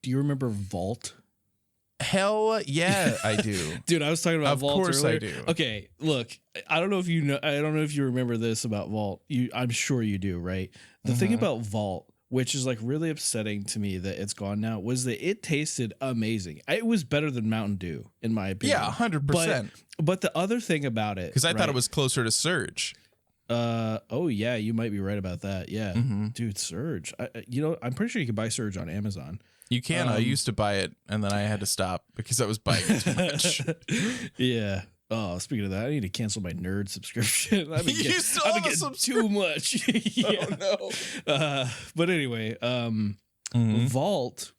Do you remember Vault? Hell yeah, I do. Dude, I was talking about Vault earlier. Of course I do. Okay, look, I don't know if you know. I don't know if you remember this about Vault. I'm sure you do, right? The thing about Vault, which is like really upsetting to me that it's gone now, was that it tasted amazing. It was better than Mountain Dew, in my opinion. Yeah, 100%. But the other thing about it, because I thought it was closer to Surge. Oh yeah, you might be right about that. Yeah, dude, Surge. I'm pretty sure you can buy Surge on Amazon. You can. I used to buy it, and then I had to stop because I was buying it too much. Yeah. Oh, speaking of that, I need to cancel my nerd subscription. I've been getting too much. Yeah. Oh no. But anyway, Vault.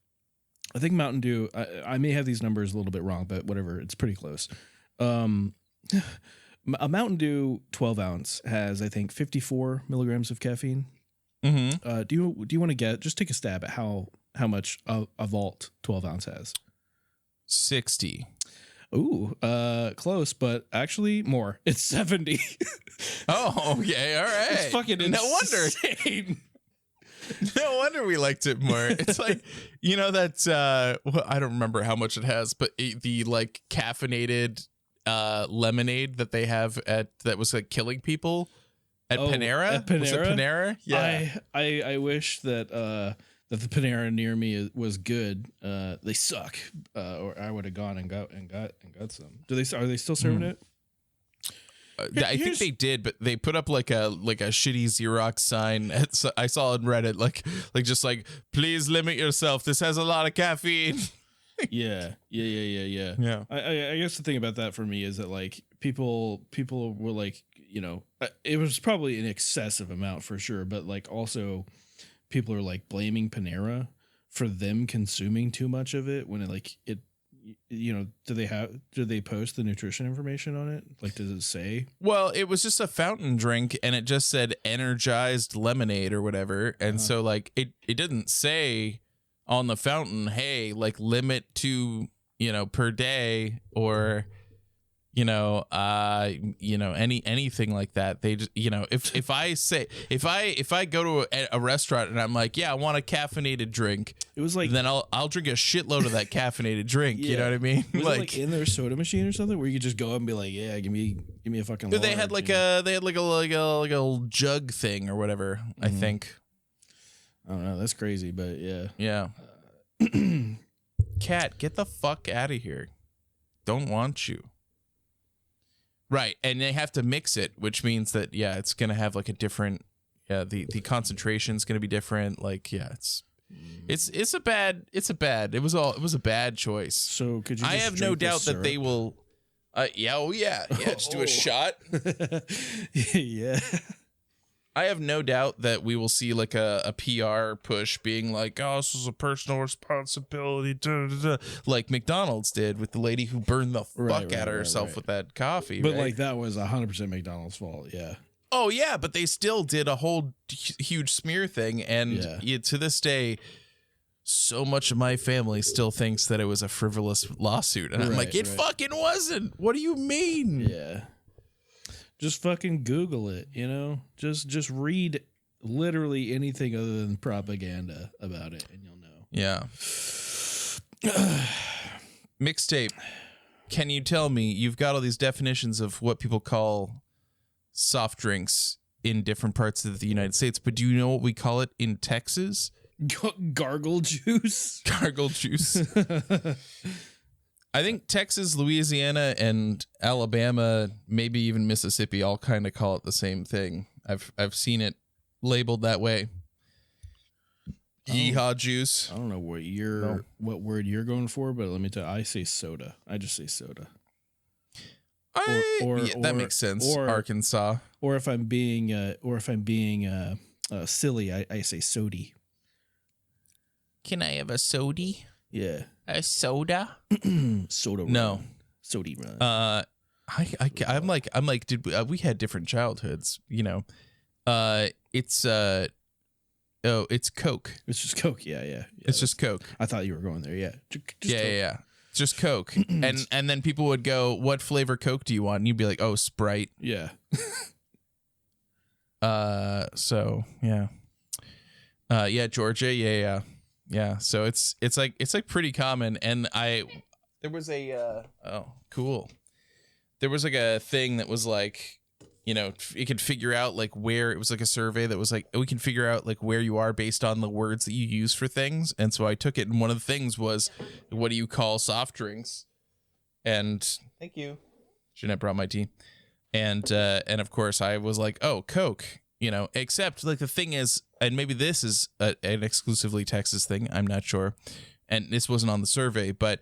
I think Mountain Dew. I may have these numbers a little bit wrong, but whatever. It's pretty close. A Mountain Dew 12 ounce has, I think, 54 milligrams of caffeine. Do you want to just take a stab at how much a Vault 12 ounce has? 60. Ooh, close, but actually more. It's 70. Oh, okay, all right. It's fucking insane. No wonder we liked it more. It's like, that I don't remember how much it has, but the like caffeinated lemonade that they have that was like killing people at Panera. At Panera? Was it Panera? Yeah. I wish that the Panera near me was good. They suck. Or I would have gone and got some. Are they still serving it? I think they did, but they put up like a shitty Xerox sign. I saw on Reddit like please limit yourself. This has a lot of caffeine. Yeah. I guess the thing about that for me is that like people were like, it was probably an excessive amount for sure, but like also people are like blaming Panera for them consuming too much of it when do they post the nutrition information on it? Like, does it say? Well, it was just a fountain drink and it just said energized lemonade or whatever. And so like it didn't say on the fountain, hey, like limit to, per day or, anything like that. They just, if I go to a restaurant and I'm like, yeah, I want a caffeinated drink. It was like, then I'll drink a shitload of that caffeinated drink. Yeah. You know what I mean? Was like in their soda machine or something where you could just go up and be like, yeah, give me a fucking. They had like a jug thing or whatever. I think. I don't know. That's crazy, but yeah. Yeah. Cat, get the fuck out of here. Don't want you. Right, and they have to mix it, which means that it's gonna have like a different. Yeah, the concentration's gonna be different. Like, it's a bad. It was a bad choice. So could you? I have no doubt that they will. Just do a shot. Yeah. I have no doubt that we will see like a PR push being like, oh, this is a personal responsibility, like McDonald's did with the lady who burned the fuck out of herself with that coffee. But like that was 100% McDonald's fault. Yeah. Oh, yeah. But they still did a whole huge smear thing. And to this day, so much of my family still thinks that it was a frivolous lawsuit. And I'm like, it fucking wasn't. What do you mean? Yeah. Just fucking Google it, just read literally anything other than propaganda about it and you'll know. Yeah. Mixtape. Can you tell me, you've got all these definitions of what people call soft drinks in different parts of the United States, but do you know what we call it in Texas? Gargle juice. Gargle juice. I think Texas, Louisiana, and Alabama, maybe even Mississippi, all kind of call it the same thing. I've seen it labeled that way. Yeehaw juice. I don't know what word you're going for, but let me tell you, I say soda. I just say soda. That makes sense. Arkansas. Or if I'm being silly, I say sody. Can I have a sody? Yeah. A soda? Soda run. No. Sody run. I'm like, we had different childhoods, it's Coke. It's just Coke. Yeah. It's just Coke. I thought you were going there. Yeah. Yeah. It's just Coke. and then people would go, what flavor Coke do you want? And you'd be like, oh, Sprite. Yeah. So yeah. Georgia. Yeah. Yeah. So it's like pretty common. And there was a oh, cool. There was like a thing that was like, you know, it could figure out like where, it was like a survey that was like, we can figure out like where you are based on the words that you use for things. And so I took it, and one of the things was, what do you call soft drinks? And thank you. Jeanette brought my tea. And of course I was like, oh, Coke, you know, except like the thing is, and maybe this is an exclusively Texas thing, I'm not sure. And this wasn't on the survey, but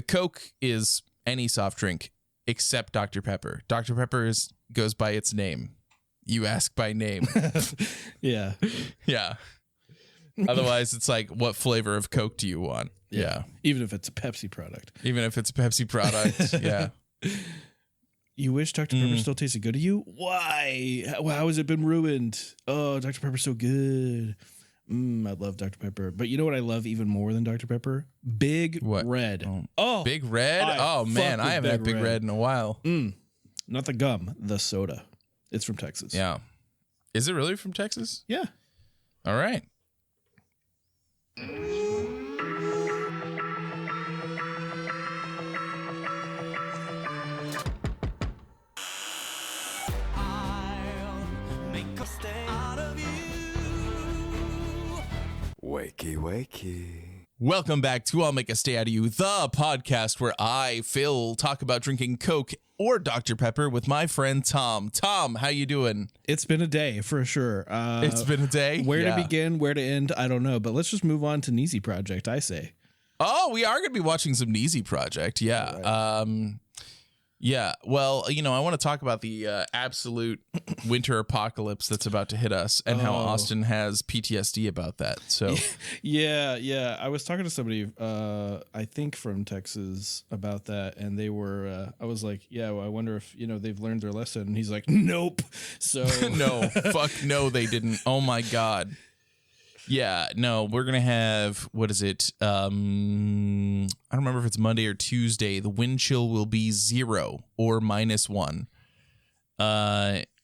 Coke is any soft drink except Dr. Pepper. Dr. Pepper goes by its name. You ask by name. Yeah. Yeah. Otherwise, it's like, what flavor of Coke do you want? Yeah. Even if it's a Pepsi product. Even if it's a Pepsi product. Yeah. You wish Dr. Pepper still tasted good to you? Why? How has it been ruined? Oh, Dr. Pepper's so good. I love Dr. Pepper. But you know what I love even more than Dr. Pepper? Big Red. Oh, Big Red? Oh, man. I haven't had Big Red in a while. Not the gum, the soda. It's from Texas. Yeah. Is it really from Texas? Yeah. All right. Wakey, wakey. Welcome back to I'll Make a Stay Out of You, the podcast where I, Phil, talk about drinking Coke or Dr. Pepper with my friend Tom. Tom, how you doing? It's been a day for sure. It's been a day? Where to begin, where to end, I don't know. But let's just move on to Nizi Project, I say. Oh, we are going to be watching some Nizi Project. Yeah. Right. Yeah. Well, you know, I want to talk about the absolute winter apocalypse that's about to hit us, and how Austin has PTSD about that. So, yeah. I was talking to somebody, I think from Texas, about that, and they were. I was like, yeah, well, I wonder if they've learned their lesson. And he's like, nope. So no, they didn't. Oh my God. Yeah, no, we're going to have, what is it? I don't remember if it's Monday or Tuesday. The wind chill will be 0 or -1.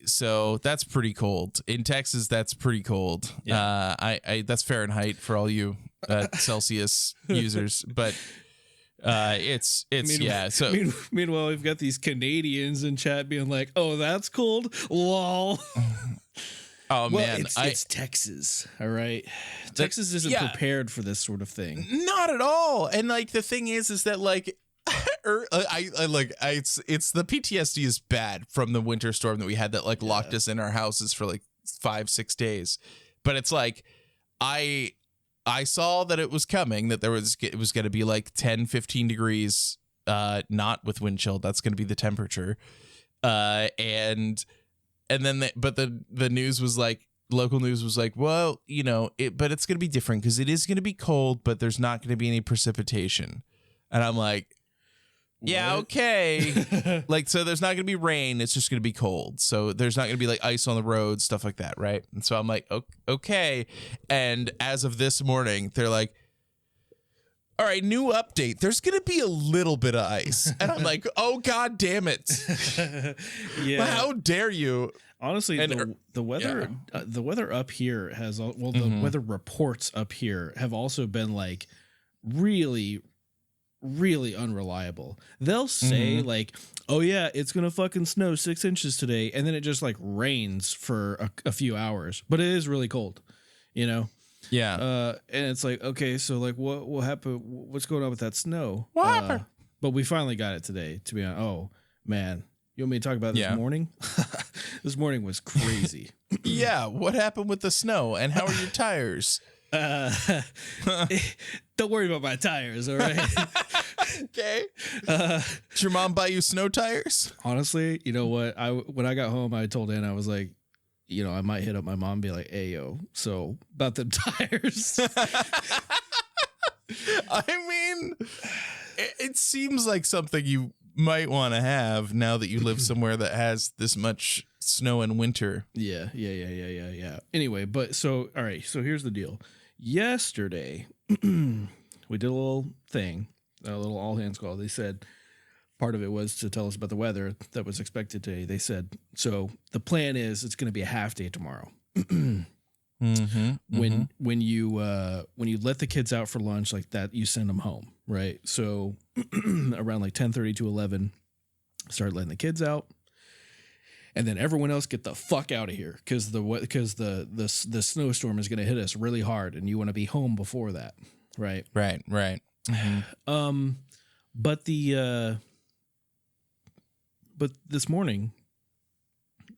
So that's pretty cold. In Texas, that's pretty cold. Yeah. That's Fahrenheit for all you Celsius users, but yeah. So meanwhile, we've got these Canadians in chat being like, "Oh, that's cold, lol." Oh, well, man, it's Texas. All right. Texas isn't prepared for this sort of thing. Not at all. And like, the thing is that like, it's the PTSD is bad from the winter storm that we had that like locked us in our houses for like 5-6 days. But it's like, I saw that it was coming, that it was going to be like 10-15 degrees, not with wind chill. That's going to be the temperature. And then, the news was like, local news was like, well, but it's going to be different because it is going to be cold, but there's not going to be any precipitation. And I'm like, yeah, okay. Like, so there's not going to be rain. It's just going to be cold. So there's not going to be like ice on the road, stuff like that. Right. And so I'm like, okay. And as of this morning, they're like, all right, new update. There's going to be a little bit of ice. And I'm like, oh, God damn it. Yeah. How dare you? Honestly, the weather up here has, the weather reports up here have also been like really, really unreliable. They'll say like, oh, yeah, it's going to fucking snow 6 inches today. And then it just like rains for a few hours. But it is really cold, Yeah. And it's like, okay, so like what happened? What's going on with that snow? What happened? But we finally got it today, to be honest. Oh, man. You want me to talk about this morning? This morning was crazy. Yeah. What happened with the snow, and how are your tires? Don't worry about my tires, all right? Okay. Did your mom buy you snow tires? Honestly, you know what? When I got home, I told Anna, I was like, I might hit up my mom and be like, hey, yo, so about them tires. I mean, it seems like something you might want to have now that you live somewhere that has this much snow in winter. Yeah. Anyway, all right, so here's the deal. Yesterday, we did a little thing, a little all hands call. They said, part of it was to tell us about the weather that was expected today. They said, so the plan is it's going to be a half day tomorrow. When you let the kids out for lunch like that, you send them home, right? So around like 10:30 to 11, start letting the kids out. And then everyone else get the fuck out of here because the snowstorm is going to hit us really hard, and you want to be home before that, right? Right. But this morning,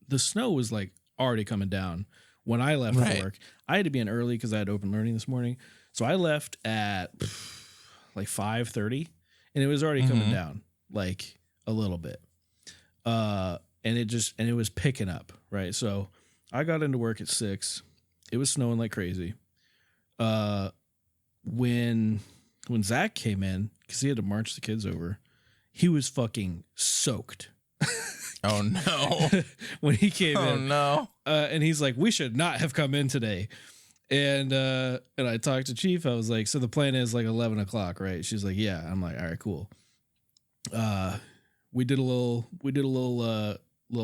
the snow was like already coming down when I left work. I had to be in early because I had open learning this morning, so I left at like 5:30, and it was already coming down like a little bit. And it was picking up, right? So I got into work at 6. It was snowing like crazy. When Zach came in, because he had to march the kids over, he was fucking soaked. Oh no! When he came in, oh no! And he's like, "We should not have come in today." And I talked to Chief. I was like, "So the plan is like 11 o'clock, right?" She's like, "Yeah." I'm like, "All right, cool." We did a little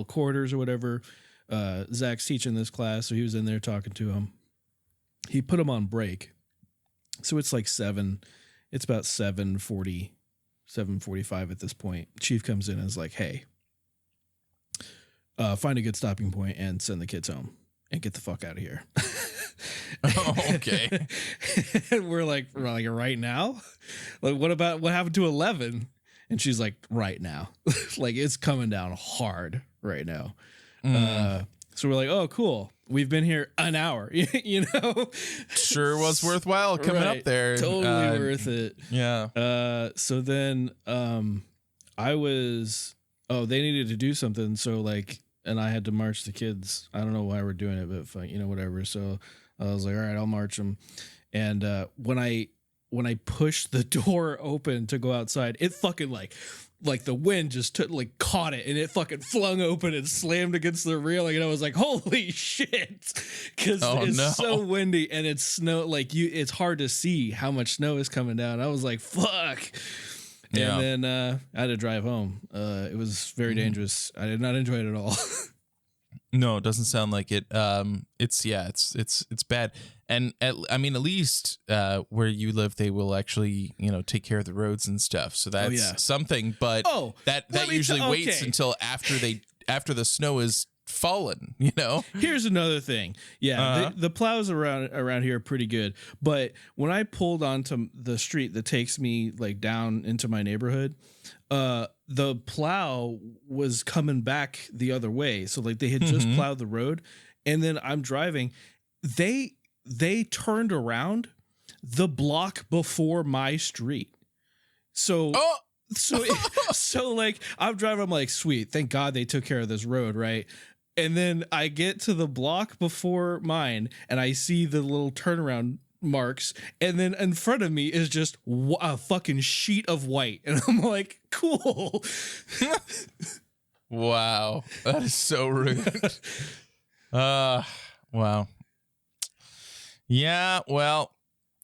quarters or whatever. Zach's teaching this class, so he was in there talking to him. He put him on break, so it's like 7. It's about 7:40, 7:45 at this point. Chief comes in and is like, "Hey, find a good stopping point and send the kids home and get the fuck out of here." Oh, okay. And we're like right now? Like, what happened to 11? And she's like, right now. Like, it's coming down hard right now. So we're like, oh, cool. We've been here an hour, you know? Sure was worthwhile coming up there. Totally worth it. Yeah. So then they needed to do something. So like, and I had to march the kids. I don't know why we're doing it, but whatever. So I was like, all right, I'll march them. And when I pushed the door open to go outside, it fucking like the wind just caught it, and it fucking flung open and slammed against the railing. And I was like, holy shit. Cause it's so windy and it's snow. Like it's hard to see how much snow is coming down. I was like, fuck. Yeah. And then I had to drive home. It was very dangerous. I did not enjoy it at all. No, it doesn't sound like it. It's bad. And at least where you live, they will actually, take care of the roads and stuff. So that's something. But that usually waits until after the snow is fallen. Here's another thing. Yeah, the plows around here are pretty good. But when I pulled onto the street that takes me like down into my neighborhood, the plow was coming back the other way. So like they had just plowed the road, and then I'm driving. They turned around the block before my street. So like I'm driving, I'm like, sweet, thank God they took care of this road, right? And then I get to the block before mine, and I see the little turnaround marks, and then in front of me is just a fucking sheet of white, and I'm like, cool. Wow, that is so rude. Wow. Yeah, well,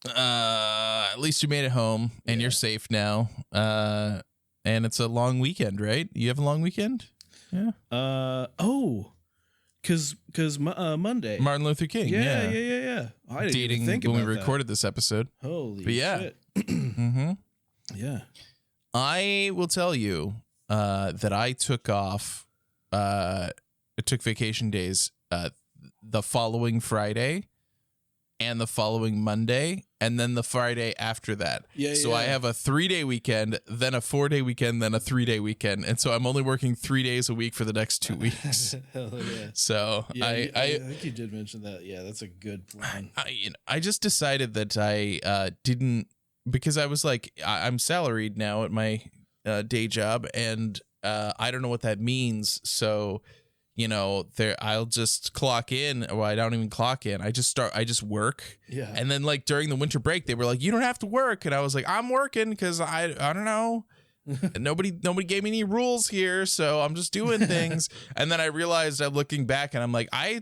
at least you made it home, and you're safe now. And it's a long weekend, right? You have a long weekend? Yeah. Because Monday, Martin Luther King. Yeah. I didn't dating even think when about we recorded this episode. Holy shit. Yeah. I will tell you that I took off. I took vacation days the following Friday and the following Monday, and then the Friday after that. So I have a 3-day weekend, then a 4-day weekend, then a 3-day weekend. And so I'm only working 3 days a week for the next 2 weeks. Hell yeah. So I think you did mention that. Yeah, that's a good plan. I just decided that I didn't, because I was like, I'm salaried now at my day job, and I don't know what that means. So I'll just clock in. Well, I don't even clock in. I just work. Yeah. And then like during the winter break, they were like, you don't have to work. And I was like, I'm working because I don't know. Nobody gave me any rules here. So I'm just doing things. And then I realized, I'm looking back, and I'm like, I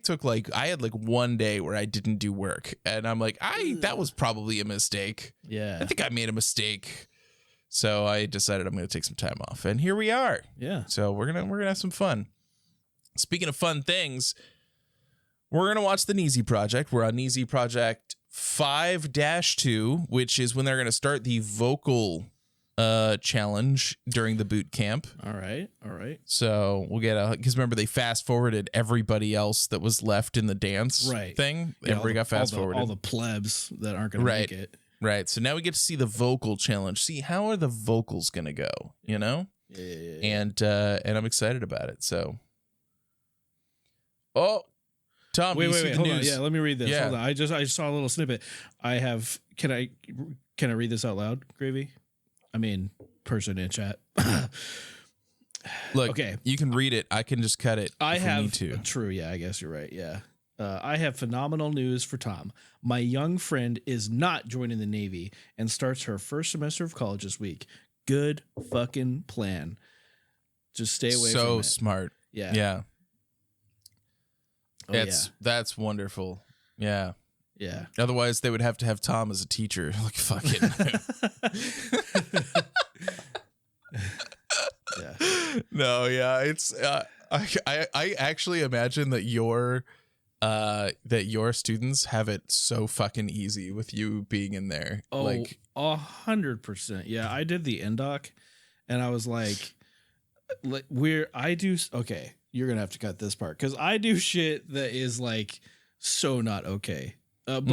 had like 1 day where I didn't do work. And I'm like, that was probably a mistake. Yeah. I think I made a mistake. So I decided I'm going to take some time off, and here we are. Yeah. So we're going to have some fun. Speaking of fun things, We're going to watch the Nizi Project. We're on Nizi Project 5-2, which is when they're going to start the vocal challenge during the boot camp. All right. So we'll get because remember they fast forwarded everybody else that was left in the dance thing. Yeah, Everybody got fast forwarded. All the plebs that aren't going to make it. Right. So now we get to see the vocal challenge. See, how are the vocals going to go? You know? Yeah. And I'm excited about it. So. Oh, Tom, wait, hold on. Yeah, let me read this. Yeah. Hold on. I just saw a little snippet. Can I read this out loud, Gravy? I mean, person in chat. Look, okay. You can read it. I can just cut it. I have need to. True. Yeah, I guess you're right. Yeah. I have phenomenal news for Tom. My young friend is not joining the Navy and starts her first semester of college this week. Good fucking plan. Just stay away from it. So smart. Yeah. Yeah. Oh, that's wonderful. Yeah. Yeah. Otherwise, they would have to have Tom as a teacher. Like, fuck it. Yeah. No, yeah. It's I actually imagine that your students have it so fucking easy with you being in there. Oh, like 100%. Yeah, I did the NDoc, and I was like, okay, you're gonna have to cut this part because I do shit that is like so not okay. But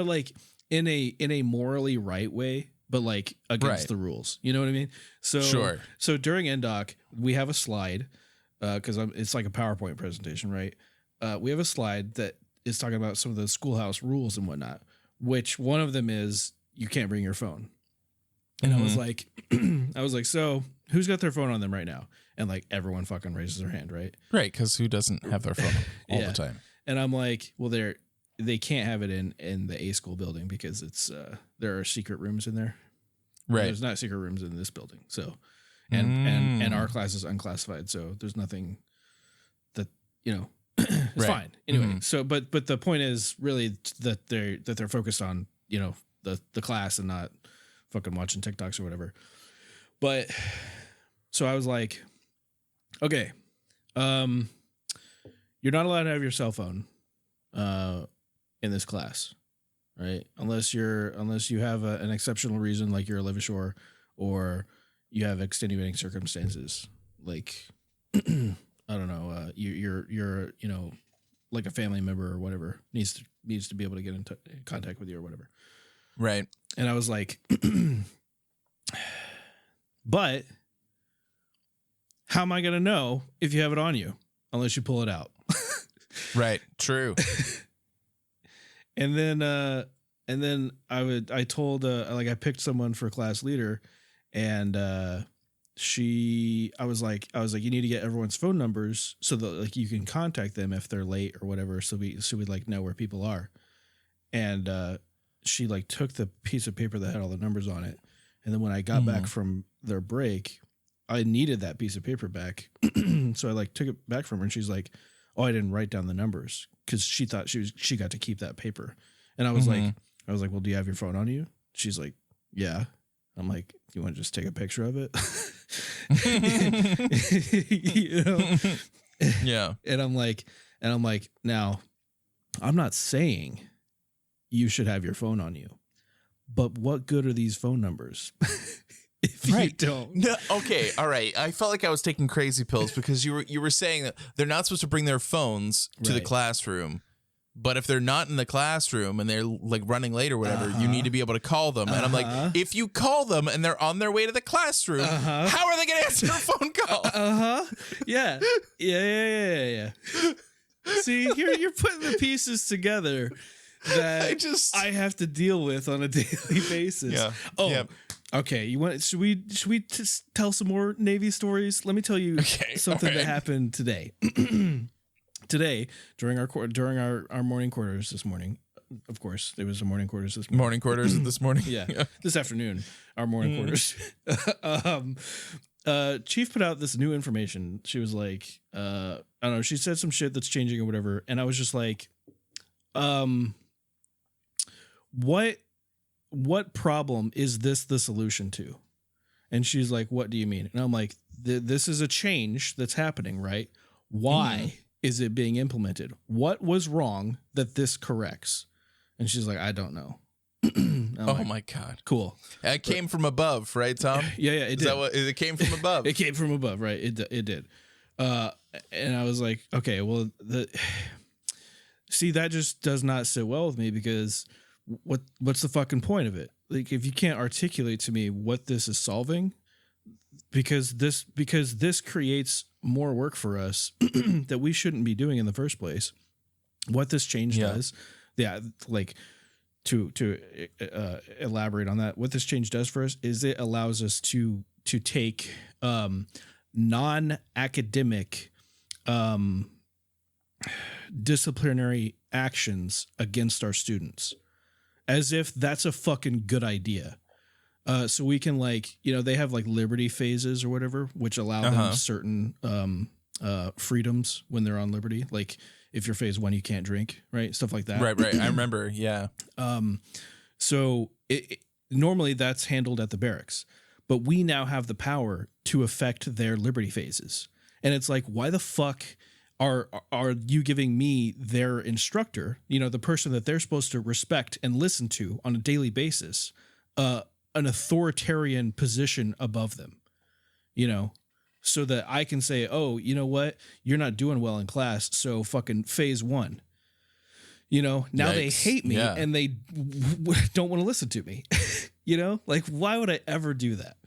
like in a morally right way, but like against the rules. You know what I mean? So sure. So during NDoc, we have a slide because it's like a PowerPoint presentation, right? We have a slide that is talking about some of the schoolhouse rules and whatnot, which one of them is you can't bring your phone. And I was like, so who's got their phone on them right now? And like everyone fucking raises their hand, right? Right, because who doesn't have their phone all the time? And I'm like, well, they can't have it in the A school building because it's there are secret rooms in there. Right. There's not secret rooms in this building. So and our class is unclassified, so there's nothing that, you know, it's fine. Anyway, so but the point is really that they're focused on, you know, the class and not fucking watching TikToks or whatever. But so I was like, okay, you're not allowed to have your cell phone in this class, right? Unless you have an exceptional reason, like you're a live ashore, or you have extenuating circumstances, like I don't know, you're you know, like a family member or whatever needs to be able to get in contact with you or whatever. Right. And I was like, but how am I going to know if you have it on you unless you pull it out? Right. True. And then I told I picked someone for class leader, and I was like you need to get everyone's phone numbers so that like you can contact them if they're late or whatever, so we like know where people are. And she like took the piece of paper that had all the numbers on it, and then when I got back from their break, I needed that piece of paper back. So I like took it back from her, and she's like, oh, I didn't write down the numbers, because she thought she got to keep that paper. And I was like, well, do you have your phone on you? She's like, yeah. I'm like, you want to just take a picture of it? You know? Yeah. And I'm like, now, I'm not saying you should have your phone on you, but what good are these phone numbers if you don't? No, okay, all right. I felt like I was taking crazy pills because you were saying that they're not supposed to bring their phones to the classroom, but if they're not in the classroom and they're like running late or whatever, you need to be able to call them. And I'm like, if you call them and they're on their way to the classroom, how are they going to answer a phone call? Yeah. See, here you're putting the pieces together that I have to deal with on a daily basis. Yeah. Oh, yeah. Okay. Should we just tell some more Navy stories? Let me tell you something that happened today. Today, during our morning quarters this morning, of course, there was a morning quarters this morning. Morning quarters this morning? Yeah. This afternoon, our morning quarters. Chief put out this new information. She was like, I don't know, she said some shit that's changing or whatever. And I was just like, what problem is this the solution to? And she's like, what do you mean? And I'm like, this is a change that's happening, right? Why? is it being implemented? What was wrong that this corrects? And she's like, I don't know. My God. Cool. It came from above, right, Tom? Yeah, it did. It came from above? It came from above, right? It did. And I was like, okay, well, see, that just does not sit well with me, because what's the fucking point of it? Like, if you can't articulate to me what this is solving, because this creates more work for us that we shouldn't be doing in the first place. What this change does, like, to elaborate on that, what this change does for us is it allows us to take non-academic disciplinary actions against our students, as if that's a fucking good idea. So we can, like, they have like liberty phases or whatever, which allow them certain freedoms when they're on liberty. Like, if you're phase 1, you can't drink, right? Stuff like that. Right. I remember. Yeah. So normally that's handled at the barracks, but we now have the power to affect their liberty phases. And it's like, why the fuck are you giving me, their instructor, the person that they're supposed to respect and listen to on a daily basis, an authoritarian position above them, so that I can say, oh, you know what? You're not doing well in class. So fucking phase 1, now Yikes. They hate me and they don't want to listen to me, like, why would I ever do that?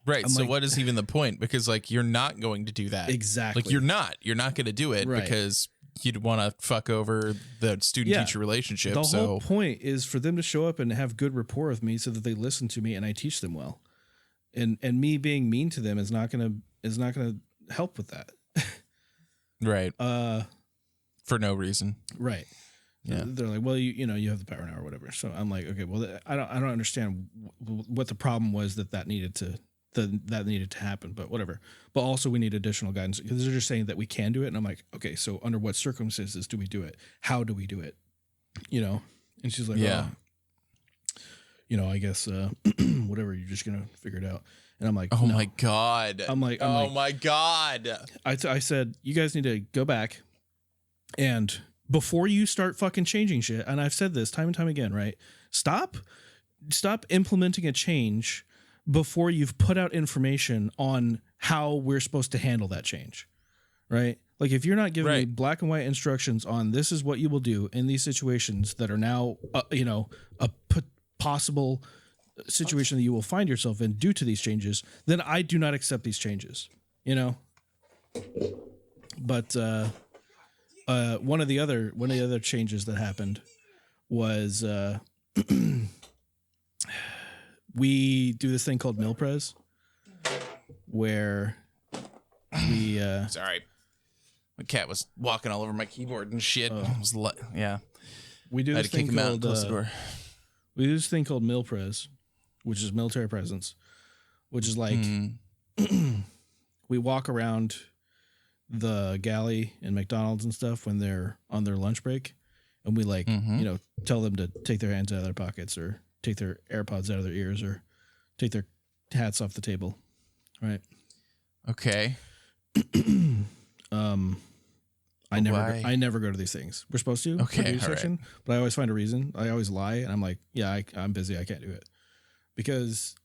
Right. I'm so like, what is even the point? Because, like, you're not going to do that. Exactly. Like, you're not going to do it because you'd want to fuck over the student-teacher relationship. The whole point is for them to show up and have good rapport with me so that they listen to me and I teach them well. And me being mean to them is not gonna help with that. Right. For no reason. Right. Yeah. They're like, well, you have the power now or whatever. So I'm like, okay, well, I don't understand what the problem was that needed to happen, but whatever. But also we need additional guidance, because they're just saying that we can do it. And I'm like, okay, so under what circumstances do we do it? How do we do it? And she's like, I guess, whatever, you're just going to figure it out. And I'm like, oh no. my God. My God. I said, you guys need to go back, and before you start fucking changing shit, and I've said this time and time again, right? Stop implementing a change before you've put out information on how we're supposed to handle that change, right? Like, if you're not giving me black and white instructions on this is what you will do in these situations that are now, a possible situation that you will find yourself in due to these changes, then I do not accept these changes, But one of the other changes that happened was we do this thing called meal pres, where we sorry, my cat was walking all over my keyboard and shit. We do this thing called we do this thing called meal pres, which is military presence, which is like we walk around the galley and McDonald's and stuff when they're on their lunch break, and we tell them to take their hands out of their pockets, or take their AirPods out of their ears, or take their hats off the table. Right. Okay. I never go to these things. We're supposed to. Okay. Section, but I always find a reason. I always lie, and I'm like, yeah, I'm busy. I can't do it, because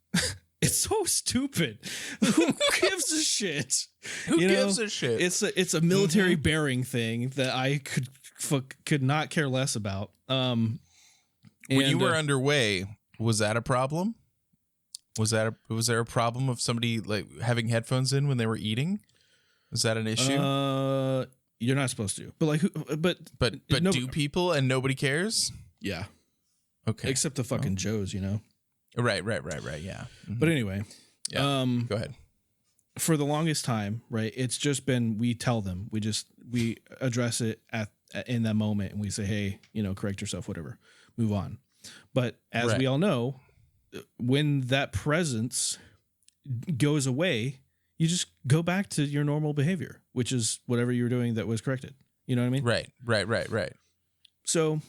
it's so stupid. Who gives a shit? Who gives a shit? It's a military bearing thing that I could not care less about. When you were underway, was that a problem? Was there a problem of somebody like having headphones in when they were eating? Was that an issue? You're not supposed to. But do people and nobody cares? Yeah. Okay. Except the fucking Joes, Right. Yeah. Mm-hmm. But anyway, go ahead. For the longest time, right? It's just been, we tell them, we address it in that moment, and we say, hey, correct yourself, whatever, move on. But as we all know, when that presence goes away, you just go back to your normal behavior, which is whatever you were doing that was corrected. You know what I mean? Right. So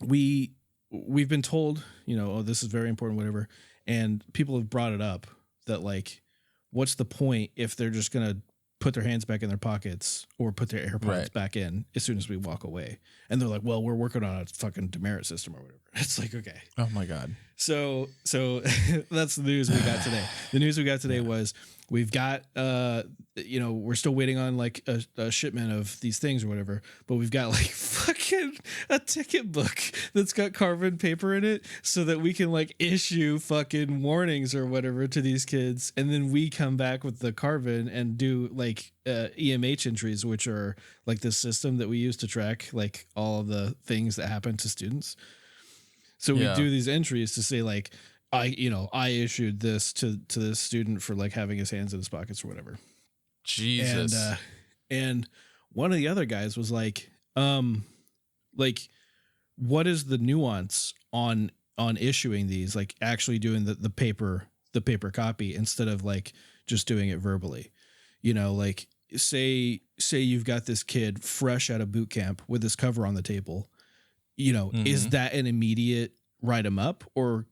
we've been told, oh, this is very important, whatever. And people have brought it up that, like, what's the point if they're just going to put their hands back in their pockets or put their AirPods back in as soon as we walk away. And they're like, well, we're working on a fucking demerit system or whatever. It's like, okay. Oh my God. So that's the news we got today. The news we got today was we've got, we're still waiting on like a shipment of these things or whatever, but we've got like fucking a ticket book that's got carbon paper in it so that we can like issue fucking warnings or whatever to these kids. And then we come back with the carbon and do like EMH entries, which are like this system that we use to track like all of the things that happen to students. So we do these entries to say like, I issued this to this student for like having his hands in his pockets or whatever. Jesus. And one of the other guys was like, what is the nuance on issuing these, like actually doing the paper copy instead of like just doing it verbally, like say you've got this kid fresh out of boot camp with this cover on the table, is that an immediate write them up or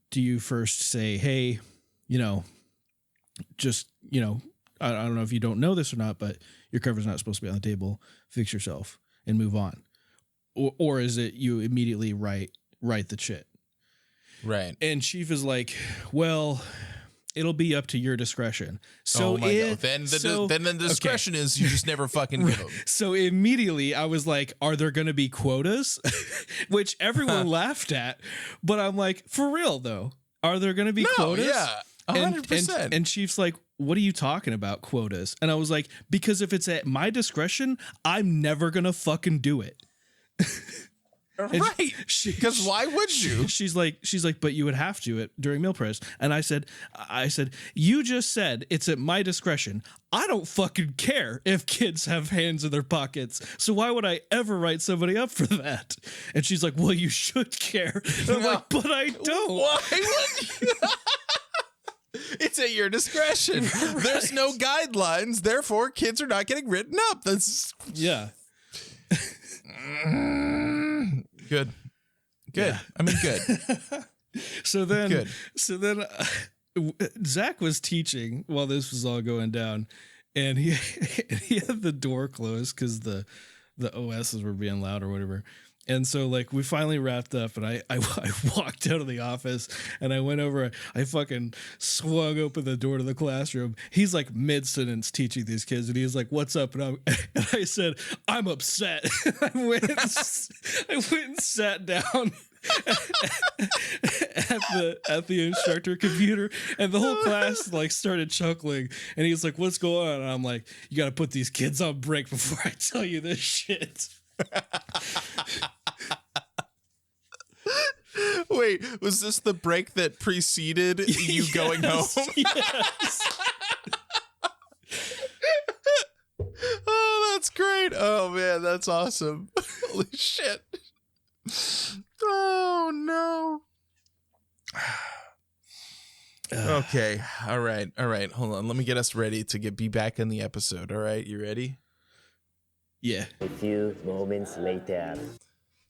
do you first say, hey, just, I don't know if you don't know this or not, but your cover's not supposed to be on the table. Fix yourself and move on. Or is it you immediately write the shit? Right. And Chief is like, well, it'll be up to your discretion. So God. Then the discretion is you just never fucking go. So immediately I was like, are there going to be quotas? Which everyone laughed at. But I'm like, for real though, are there going to be quotas? Yeah, 100%. And Chief's like, what are you talking about, quotas? And I was like, because if it's at my discretion, I'm never going to fucking do it. Right. Because why would you? She's like, but you would have to it during meal press. And I said, you just said it's at my discretion. I don't fucking care if kids have hands in their pockets. So why would I ever write somebody up for that? And she's like, well, you should care. And I'm like, but I don't. Why would you? It's at your discretion. Right. There's no guidelines. Therefore, kids are not getting written up. That's Good. Yeah. I mean, good. So then Zach was teaching while this was all going down, and he had the door closed because the OSs were being loud or whatever. And so like we finally wrapped up and I walked out of the office and I went over, I fucking swung open the door to the classroom. He's like mid-sentence teaching these kids and he's like, what's up? And I said, I'm upset. I went and sat down at the instructor computer and the whole class like started chuckling and he's like, what's going on? And I'm like, you got to put these kids on break before I tell you this shit. Wait, was this the break that preceded you going home? Yes. Oh, that's great. Oh man, that's awesome. Holy shit. Oh no. Okay. All right. Hold on. Let me get us ready to be back in the episode. All right. You ready? Yeah. A few moments later.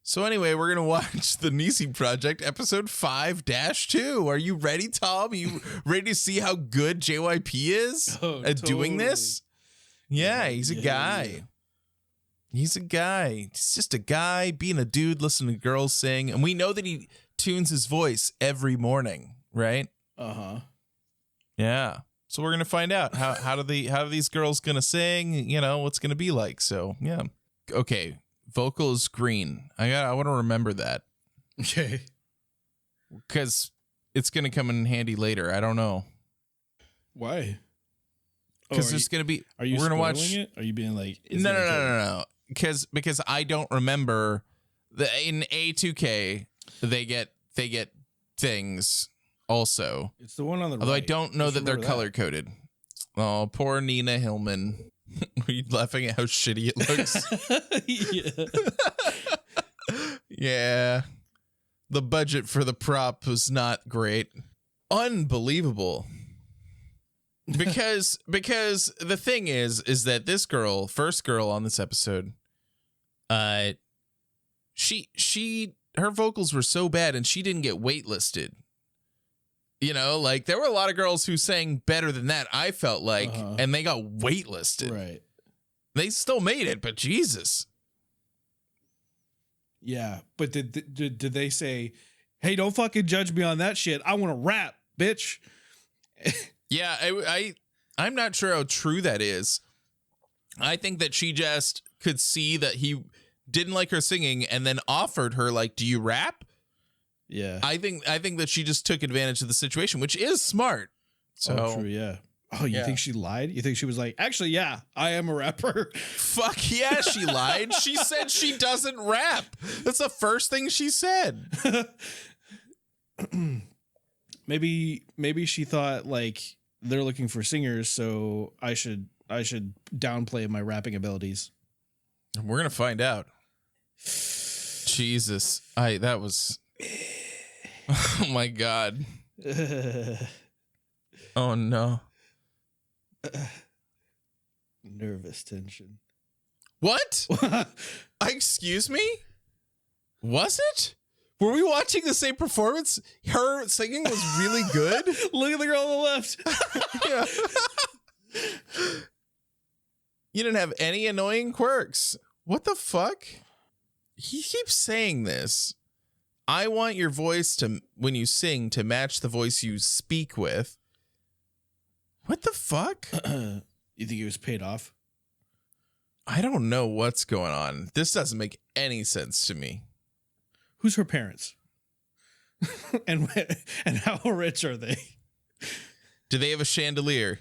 So anyway, we're going to watch the Nizi Project episode 5-2. Are you ready, Tom? Are you ready to see how good JYP is at doing this? Yeah, he's a guy. Yeah. He's a guy. He's just a guy being a dude, listening to girls sing. And we know that he tunes his voice every morning, right? Uh-huh. Yeah. So we're going to find out how are these girls going to sing, what's going to be like. So, yeah. Okay. Vocal is green. I want to remember that. Okay. Because it's going to come in handy later. I don't know. Why? Because there's going to be. Are you we're gonna watch? It? Are you being like? No. Because I don't remember in A2K they get things also. It's the one on the Although right. I don't know that they're color coded. Oh, poor Nina Hillman. Are you laughing at how shitty it looks? Yeah. Yeah. The budget for the prop was not great. Unbelievable. Because the thing is that this girl, first girl on this episode, her vocals were so bad and she didn't get waitlisted. You know, like there were a lot of girls who sang better than that, I felt like, and they got waitlisted. Right. They still made it, but Jesus. Yeah, but did they say, "Hey, don't fucking judge me on that shit. I want to rap, bitch." Yeah, I'm not sure how true that is. I think that she just could see that he didn't like her singing and then offered her, like, "Do you rap?" Yeah. I think that she just took advantage of the situation, which is smart. So true, yeah. Oh, you think she lied? You think she was like, "Actually, yeah, I am a rapper"? Fuck yeah, she lied. She said she doesn't rap. That's the first thing she said. Maybe she thought like they're looking for singers, so I should downplay my rapping abilities. We're gonna find out. Jesus, that was. Oh my God. Oh no. Nervous tension. What? Excuse me? Was it? Were we watching the same performance? Her singing was really good. Look at the girl on the left. Yeah. You didn't have any annoying quirks. What the fuck? He keeps saying this. I want your voice to, when you sing, to match the voice you speak with. What the fuck? You think he was paid off? I don't know what's going on. This doesn't make any sense to me. Who's her parents? and how rich are they? Do they have a chandelier?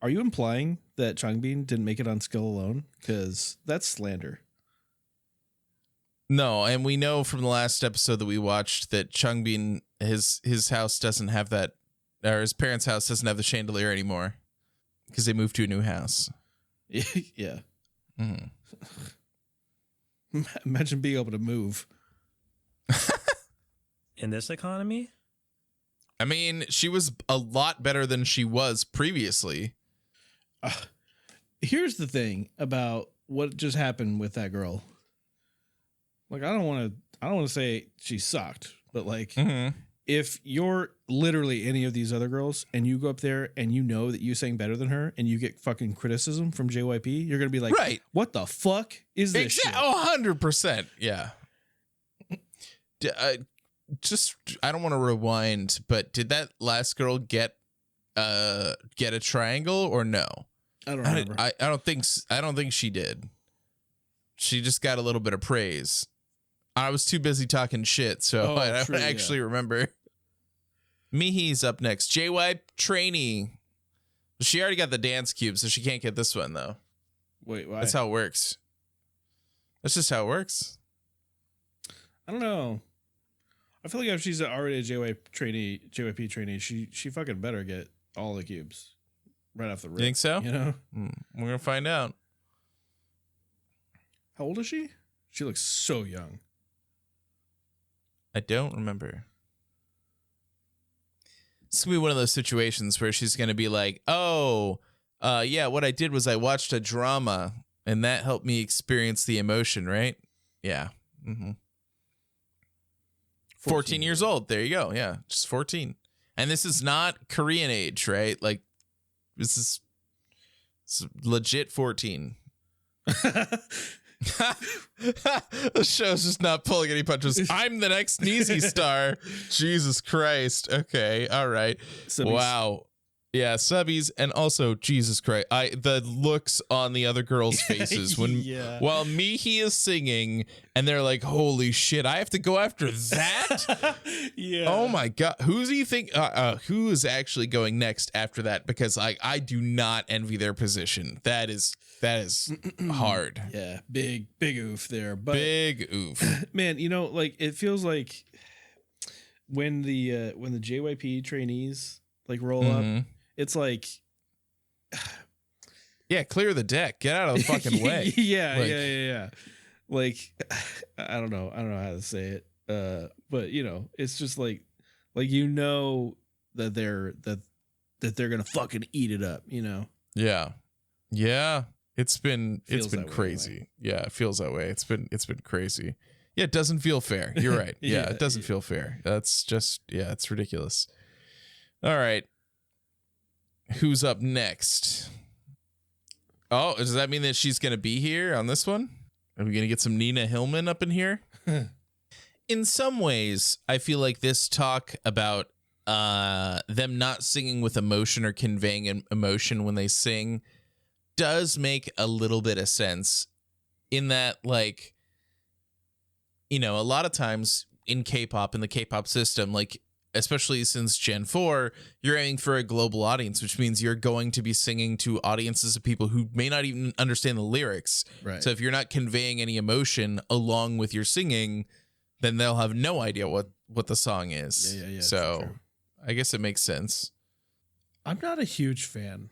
Are you implying that Changbin didn't make it on skill alone? Because that's slander. No, and we know from the last episode that we watched that Changbin, his house doesn't have that, or his parents' house doesn't have the chandelier anymore because they moved to a new house. Yeah. Mm-hmm. Imagine being able to move. In this economy? I mean, she was a lot better than she was previously. Here's the thing about what just happened with that girl. Like, I don't want to say she sucked, but like, if you're literally any of these other girls and you go up there and you know that you sang better than her and you get fucking criticism from JYP, you're going to be like, right, what the fuck is this shit? Oh, 100%. Yeah. I don't want to rewind, but did that last girl get a triangle or no? I don't remember. I don't think she did. She just got a little bit of praise. I was too busy talking shit, so I don't actually remember. Mihi's up next. JY trainee. She already got the dance cube, so she can't get this one though. Wait, why? That's how it works. That's just how it works. I don't know. I feel like if she's already a JYP trainee, she fucking better get all the cubes right off the rip. You think so? You know, we're gonna find out. How old is she? She looks so young. I don't remember. It's gonna be one of those situations where she's gonna be like, "Oh, yeah, what I did was I watched a drama, and that helped me experience the emotion." Right? Yeah. 14 years old. There you go. Yeah, just 14. And this is not Korean age, right? Like, it's legit 14. The show's just not pulling any punches. I'm the next Nizi star. Jesus Christ. Okay. All right. Subbies. Wow. Yeah, subbies, and also Jesus Christ. The looks on the other girls' faces when while Mihi is singing, and they're like, "Holy shit, I have to go after that." Yeah. Oh my God, who's he think? Who is actually going next after that? Because I do not envy their position. That is hard. Yeah, big oof there, but big oof. Man, you know, like it feels like when the JYP trainees like roll up. It's like, yeah, clear the deck. Get out of the fucking way. Yeah. Like, I don't know how to say it. But you know, it's just like you know that they're gonna fucking eat it up. You know. Yeah. It's been crazy. Yeah, it feels that way. It's been crazy. Yeah, it doesn't feel fair. You're right. Yeah, it doesn't feel fair. That's just, it's ridiculous. All right. Who's up next? Oh, does that mean that she's going to be here on this one? Are we going to get some Nina Hillman up in here? In some ways, I feel like this talk about them not singing with emotion or conveying emotion when they sing does make a little bit of sense, in that, like, you know, a lot of times in K-pop, in the K-pop system, like, especially since Gen 4, you're aiming for a global audience, which means you're going to be singing to audiences of people who may not even understand the lyrics. Right. So if you're not conveying any emotion along with your singing, then they'll have no idea what the song is. Yeah. So true. I guess it makes sense. I'm not a huge fan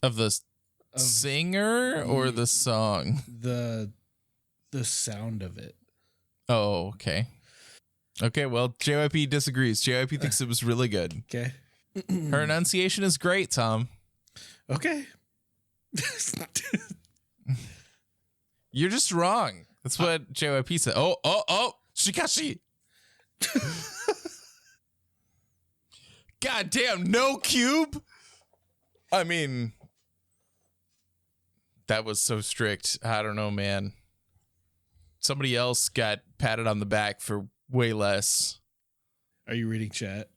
Of the singer or the song? The sound of it. Oh, okay. Okay, well, JYP disagrees. JYP thinks it was really good. Okay. Her enunciation is great, Tom. Okay. You're just wrong. That's what JYP said. Oh, shikashi. God damn, no cube? I mean, that was so strict. I don't know, man. Somebody else got patted on the back for way less. Are you reading chat?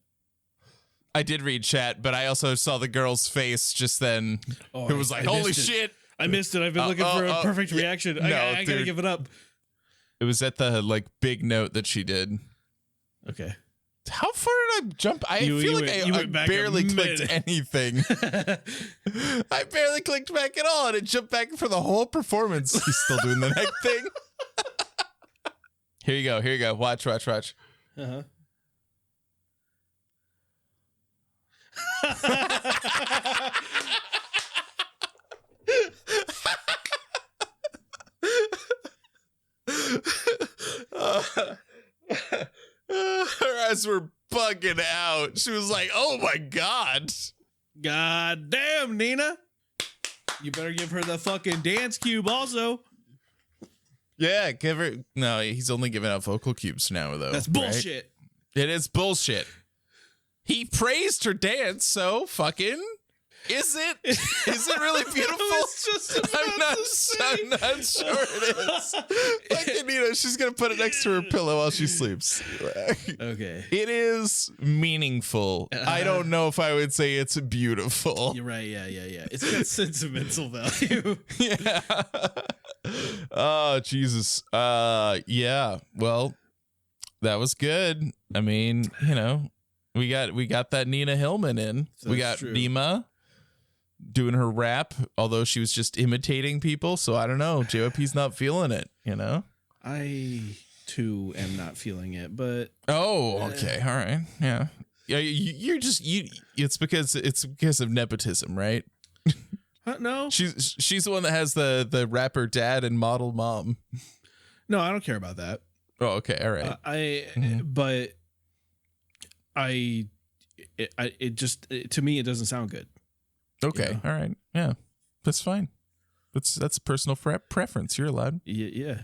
I did read chat, but I also saw the girl's face just then. It was like, holy shit. I missed it. I've been looking for a perfect reaction. I gotta give it up. It was at the like big note that she did. Okay. How far did I jump? I feel like I barely clicked anything. I barely clicked back at all, and it jumped back for the whole performance. He's still doing the neck thing. Here you go. Watch. Uh-huh. Her eyes were bugging out. She was like, oh my God. God damn, Nina. You better give her the fucking dance cube also. Yeah, give her. No, he's only giving out vocal cubes now, though. That's bullshit. Right? It is bullshit. He praised her dance, so fucking. Is it? Is it really beautiful? I'm not sure it is. Fucking Nina, she's gonna put it next to her pillow while she sleeps. Okay. It is meaningful. I don't know if I would say it's beautiful. You're right. Yeah. It's got sentimental value. Yeah. Oh, Jesus. Yeah. Well, that was good. I mean, you know, we got that Nina Hillman in. We got true. Nima doing her rap, although she was just imitating people. So I don't know. JYP's not feeling it, you know? I too am not feeling it, but okay. All right. Yeah. Yeah. It's because of nepotism, right? No. She's the one that has the rapper dad and model mom. No, I don't care about that. Oh, okay. All right. But to me, it doesn't sound good. Okay. You know? All right. Yeah. That's fine. That's personal preference. You're allowed. Yeah.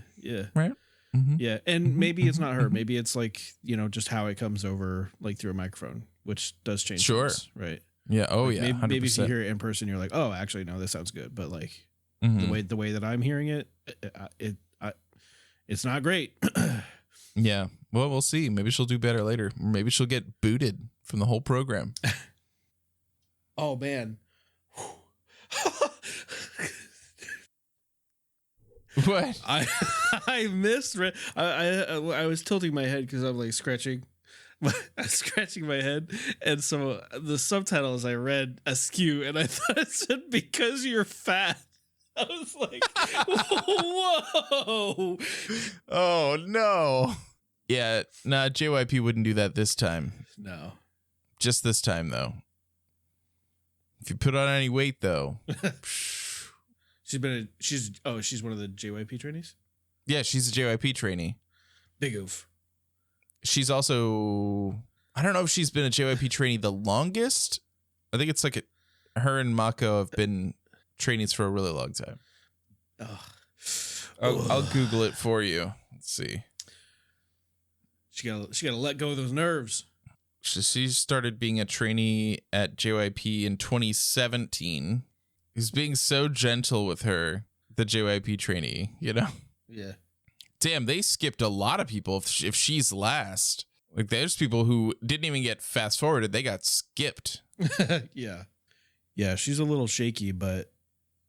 Right. Mm-hmm. Yeah. And maybe it's not her. Maybe it's like, you know, just how it comes over like through a microphone, which does change. Sure. Things, right. Yeah. Oh, like yeah. Maybe if you hear it in person, you're like, oh, actually, no, this sounds good. But like the way that I'm hearing it, it's not great. Yeah. Well, we'll see. Maybe she'll do better later. Maybe she'll get booted from the whole program. Oh, man. What? I misread. I was tilting my head because I'm like scratching my head, and so the subtitles I read askew, and I thought it said because you're fat. I was like, whoa. Oh no. Yeah, nah, JYP wouldn't do that this time. No. Just this time though. If you put on any weight though. She's one of the JYP trainees? Yeah, she's a JYP trainee. Big oof. She's also, I don't know if she's been a JYP trainee the longest. I think it's like her and Mako have been trainees for a really long time. I'll Google it for you. Let's see. She gotta let go of those nerves. She started being a trainee at JYP in 2017. He's being so gentle with her, the JYP trainee, you know? Yeah. Damn, they skipped a lot of people if she's last. Like, there's people who didn't even get fast forwarded. They got skipped. Yeah. Yeah, she's a little shaky, but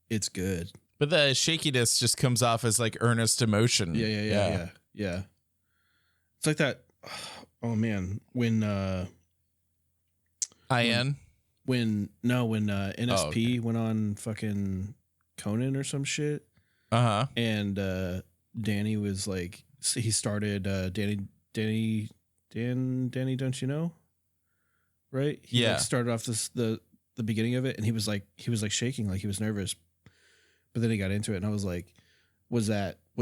it's good. But the shakiness just comes off as like earnest emotion. Yeah. It's like that. Oh man, when IN? When NSP went on fucking Conan or some shit. Uh-huh. And Danny was like, he started Danny, don't you know? Right? He like started off the beginning of it, and he was like shaking, like he was nervous. But then he got into it, and I was like, was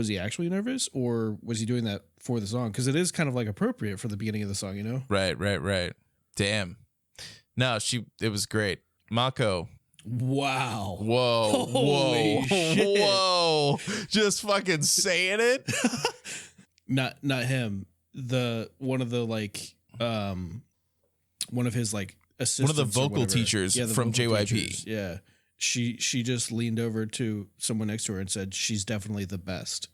he actually nervous, or was he doing that for the song? Because it is kind of like appropriate for the beginning of the song, you know? Right. Damn. No, it was great. Mako. Wow. Whoa. Whoa. Just fucking saying it. Not him. One of his like assistants. One of the vocal teachers from JYP. Teachers. Yeah. She just leaned over to someone next to her and said, "She's definitely the best."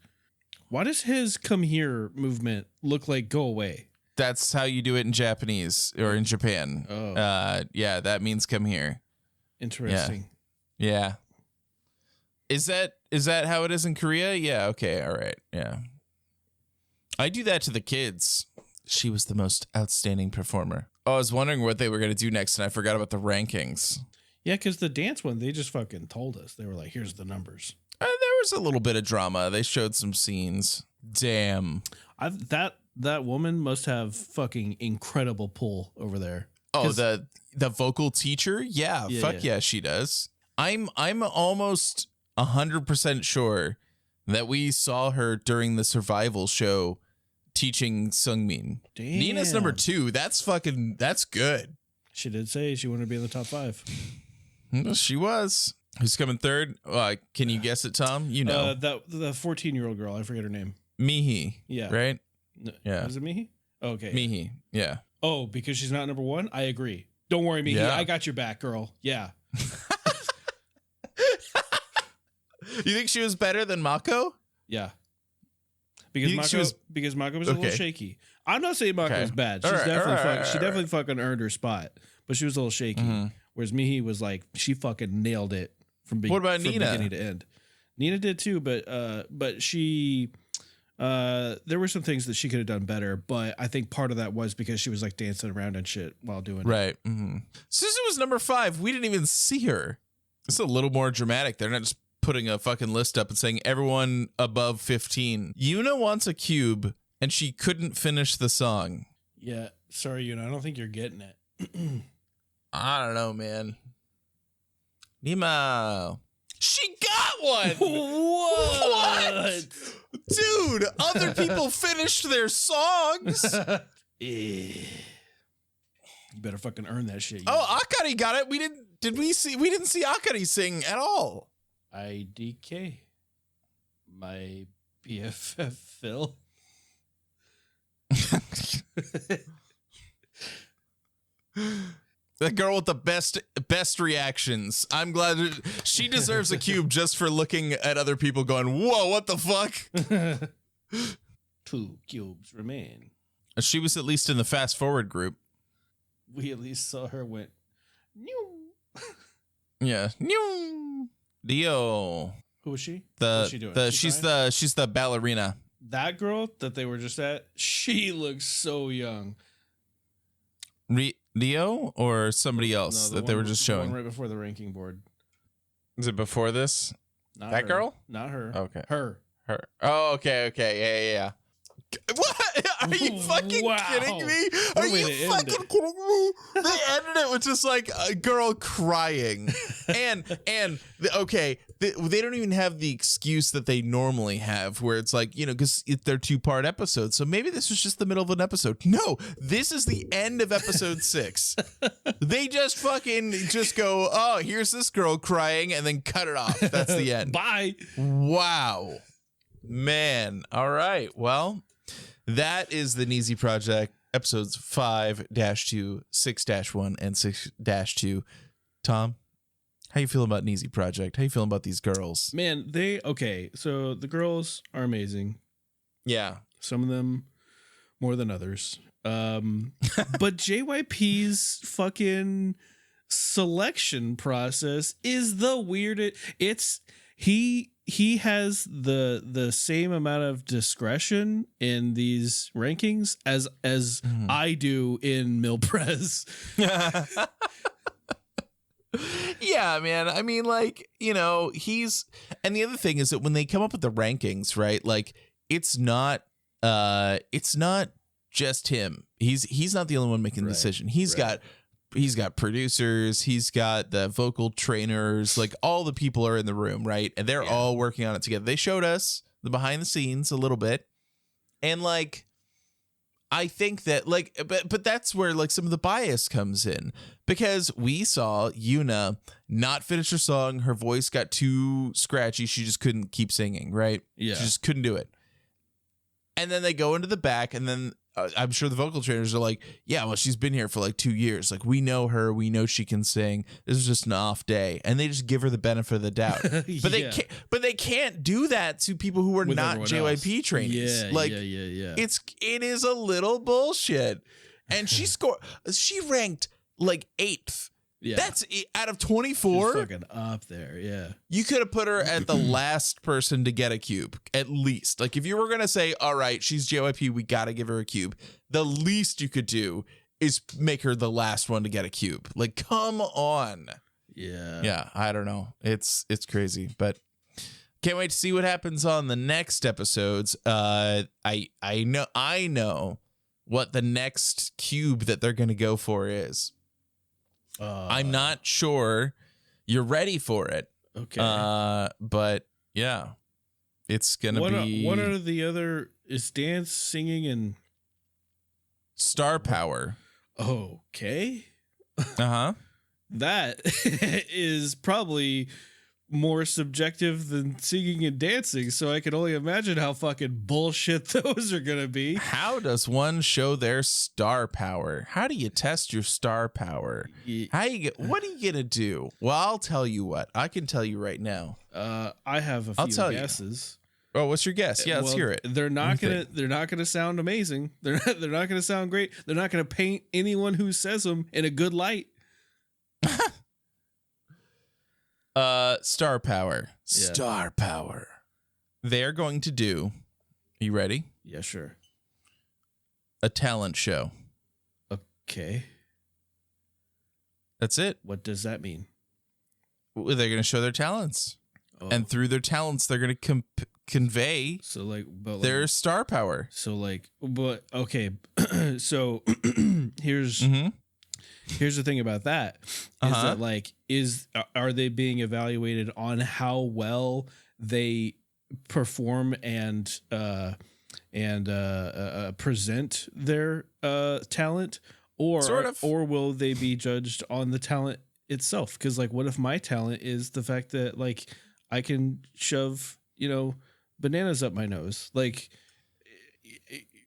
Why does his "come here" movement look like "go away"? That's how you do it in Japanese or in Japan. Oh. Yeah, that means come here. Interesting. Yeah. Is that how it is in Korea? Yeah, okay, all right. Yeah. I do that to the kids. She was the most outstanding performer. Oh, I was wondering what they were going to do next, and I forgot about the rankings. Yeah, because the dance one, they just fucking told us. They were like, here's the numbers. There was a little bit of drama. They showed some scenes. Damn. That woman must have fucking incredible pull over there. Oh, the vocal teacher? Yeah, yeah, she does. I'm almost 100% sure that we saw her during the survival show teaching Sungmin. Damn. Nina's number 2. That's good. She did say she wanted to be in the top 5. She was. Who's coming third? Can you guess it, Tom? You know. The 14-year-old girl. I forget her name. Mihi. Yeah. Right? No, yeah. Was it Mihi? Okay. Mihi. Yeah. Oh, because she's not number 1? I agree. Don't worry, Mihi. Yeah. I got your back, girl. Yeah. You think she was better than Mako? Yeah. Because Mako was a little shaky. I'm not saying Mako was bad. She definitely fucking earned her spot, but she was a little shaky. Mm-hmm. Whereas Mihi was like, she fucking nailed it from What about Nina? Beginning to end. Nina did too, but she there were some things that she could have done better, but I think part of that was because she was like dancing around and shit while doing it. Right. Mm-hmm. Suzu was number 5. We didn't even see her. It's a little more dramatic. They're not just putting a fucking list up and saying everyone above 15. Yuna wants a cube, and she couldn't finish the song. Yeah, sorry, Yuna. I don't think you're getting it. I don't know, man. Nima. She got one! What? Dude, other people finished their songs. You better fucking earn that shit. Oh, Akari got it. We didn't see Akari sing at all. IDK. My BFF Phil. The girl with the best reactions. I'm glad she deserves a cube just for looking at other people going, whoa, what the fuck? 2 cubes remain. She was at least in the fast forward group. We at least saw her went, New. Yeah. New. Dio. Who was she? What was she doing? She's the ballerina. That girl that they were just at, she looks so young. Dio or somebody else that they were just showing? Right before the ranking board. Is it before this? Not that her. girl? Not her. Okay. Her. Oh, okay. Yeah. What? Are you fucking kidding me? Are you fucking kidding me? They ended it with just like a girl crying. and okay, they don't even have the excuse that they normally have where it's like, you know, because they're 2-part episodes. So maybe this was just the middle of an episode. No, this is the end of episode 6. They just go, oh, here's this girl crying and then cut it off. That's the end. Bye. Wow. Man. All right. Well, that is the Nizi Project, episodes 5-2, 6-1, and 6-2. Tom, how you feel about Nizi Project? How you feeling about these girls? Man, so the girls are amazing. Yeah. Some of them more than others. But JYP's fucking selection process is the weirdest. He has the same amount of discretion in these rankings as I do in Milprez. Yeah, man. I mean, like, you know, and the other thing is that when they come up with the rankings, right? Like, it's not just him. He's not the only one making the decision. He's got producers, he's got the vocal trainers, like all the people are in the room, right? And they're all working on it together. They showed us the behind the scenes a little bit. And like, I think that like, but that's where like some of the bias comes in, because we saw Yuna not finish her song. Her voice got too scratchy. She just couldn't keep singing, right? Yeah. She just couldn't do it. And then they go into the back, and then I'm sure the vocal trainers are like, yeah, well, she's been here for like 2 years. Like, we know her. We know she can sing. This is just an off day. And they just give her the benefit of the doubt. But they can't do that to people who are not JYP trainees. It is a little bullshit. And she ranked like 8th. Yeah. That's out of 24. She's fucking up there, yeah. You could have put her at the last person to get a cube, at least. Like, if you were going to say, all right, she's JYP, we got to give her a cube, the least you could do is make her the last one to get a cube. Like, come on. Yeah. Yeah, I don't know. It's crazy, but can't wait to see what happens on the next episodes. I know what the next cube that they're going to go for is. I'm not sure you're ready for it. Okay. But yeah, it's gonna be. What are the other? Is dance, singing, and star power? Okay. That is probably more subjective than singing and dancing, so I can only imagine how fucking bullshit those are gonna be. How does one show their star power? How do you test your star power? What are you gonna do? Well, I'll tell you what. I can tell you right now. I have a few guesses. Oh, what's your guess? Yeah, let's hear it. They're not gonna sound amazing. They're not gonna sound great. They're not gonna paint anyone who says them in a good light. Star power. Yeah. Star power. They're going to do. You ready? Yeah, sure. A talent show. Okay. That's it. What does that mean? Well, they're going to show their talents. Oh. And through their talents, they're going to convey their star power. So like, but okay. So here's the thing about that is that like, are they being evaluated on how well they perform and present their talent, or sort of, or will they be judged on the talent itself? Because like, what if my talent is the fact that like I can shove bananas up my nose? Like,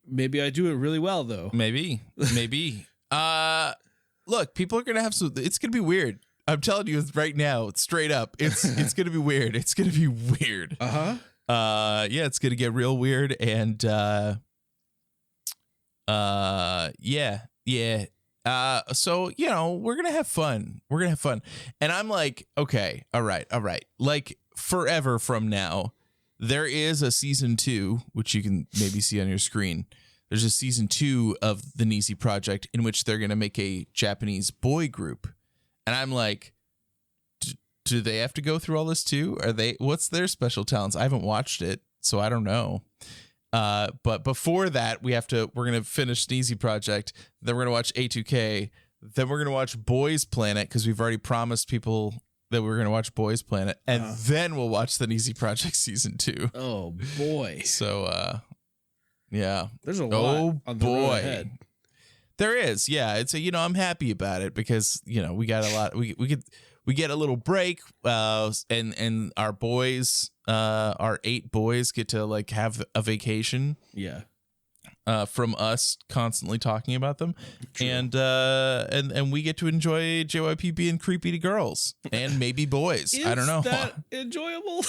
maybe I do it really well though. Maybe. Look, people are gonna have it's gonna be weird. I'm telling you right now, straight up, it's gonna be weird. It's gonna be weird. Yeah, it's gonna get real weird, and yeah. So we're gonna have fun. And I'm like, okay, all right. Like forever from now, there is a season 2, which you can maybe see on your screen. There's a season 2 of the Nizi Project in which they're going to make a Japanese boy group. And I'm like, do they have to go through all this too? What's their special talents? I haven't watched it, so I don't know. But before that, we're going to finish Nizi Project. Then we're going to watch A2K. Then we're going to watch Boys Planet, because we've already promised people that we're going to watch Boys Planet. And then we'll watch the Nizi Project season 2. Oh boy. So, yeah, there's a lot on the road ahead. There is, yeah. It's I'm happy about it, because we got a lot. We get a little break, and our boys our 8 boys get to like have a vacation. Yeah. From us constantly talking about them. True. And we get to enjoy JYP being creepy to girls and maybe boys. I don't know. Is that enjoyable?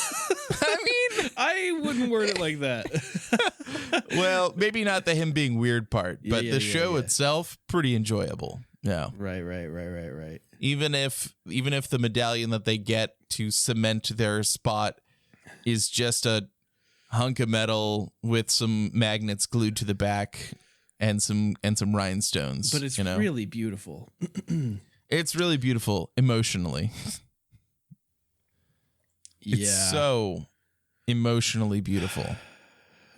I mean, I wouldn't word it like that. Well, maybe not the him being weird part, but the show itself, pretty enjoyable. Yeah. Right. Even if the medallion that they get to cement their spot is just a hunk of metal with some magnets glued to the back and some rhinestones. But it's really beautiful. It's really beautiful emotionally. It's so emotionally beautiful.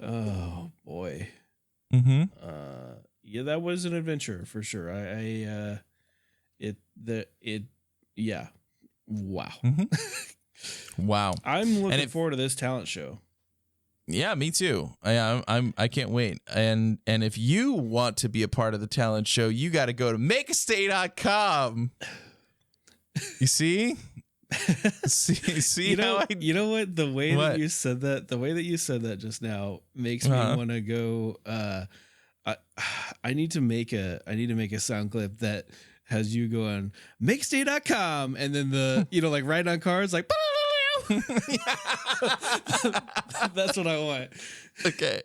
Oh boy. Mm-hmm. Yeah, that was an adventure for sure. Wow. Mm-hmm. Wow. I'm looking forward to this talent show. Yeah, me too. I can't wait. And if you want to be a part of the talent show, you got to go to makeastay.com. You see? see you know what? The way that you said that just now makes me want to go. I need to make a sound clip that has you going makeastay.com and then the like write on cards like. That's what I want. Okay.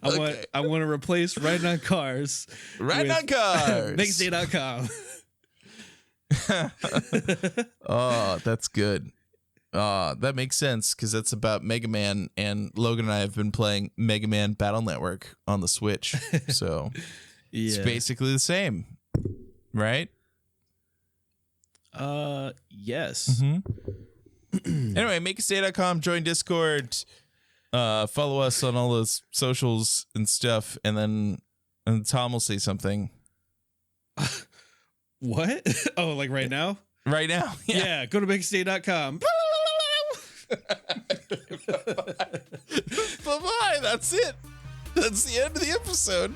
I want to replace writing on cars. Makeastay.com. Oh, that's good. That makes sense because that's about Mega Man, and Logan and I have been playing Mega Man Battle Network on the Switch. So it's basically the same, right? Yes. Mm-hmm. Anyway, makeastay.com, join Discord, follow us on all those socials and stuff, and Tom will say something. What? Oh, like right now? Right now? Yeah, go to makeastay.com. Bye-bye. That's it. That's the end of the episode.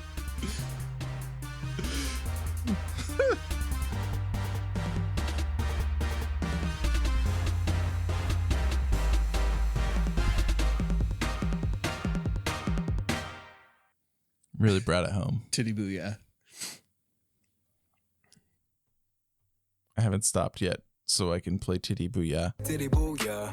Really brought it home. Titty booyah. I haven't stopped yet, so I can play Titty Booyah. Titty Booyah.